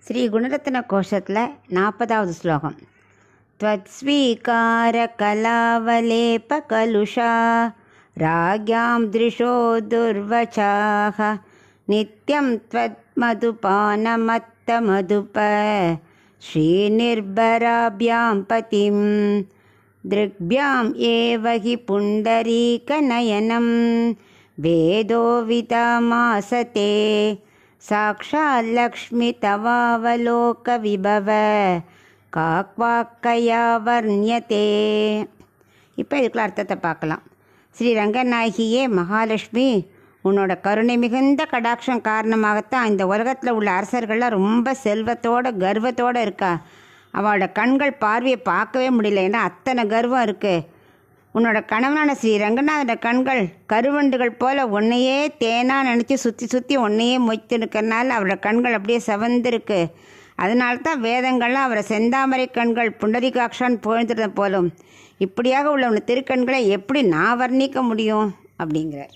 ஸ்ரீ குணரத்ன கோஷத்தில் 40வது ஸ்லோகம். त्वत्स्वीकार कलावलेपकलुषा राज्ञां दृशो दुर्वचाः नित्यं त्वत्मधुपानमत्तमधुप श्रीनिर्भराभ्यां पतिं दृग्भ्याम् एव हि पुण्डरीकनयनं वेदो वितामासते साक्षाल्लक्ष्मि तवावलोकविभव காக்வாக்கையா வர்ணியதே. இப்போ இதுக்குள்ள அர்த்தத்தை பார்க்கலாம். ஸ்ரீ ரங்கநாயகியே மகாலட்சுமி, உன்னோட கருணை மிகுந்த கடாட்சம் காரணமாகத்தான் இந்த உலகத்தில் உள்ள அரசர்கள்லாம் ரொம்ப செல்வத்தோட கர்வத்தோடு இருக்கா. அவளோட கண்கள் பார்வையை பார்க்கவே முடியல, ஏன்னா அத்தனை கர்வம் இருக்குது. உன்னோட கணவனான ஸ்ரீ ரங்கநாதோட கண்கள் கருவண்டுகள் போல் உன்னையே தேனாக நினச்சி சுற்றி சுற்றி உன்னையே மொய்த்து இருக்கிறனால அவரோட கண்கள் அப்படியே செவந்திருக்கு. அதனால தான் வேதங்கள்லாம் அவரை செந்தாமரை கண்கள் புண்டரிகாட்சான் புகழ்ந்துட போலும். இப்படியாக உள்ள திருக்கண்களை எப்படி நான் வர்ணிக்க முடியும் அப்படிங்கிறார்.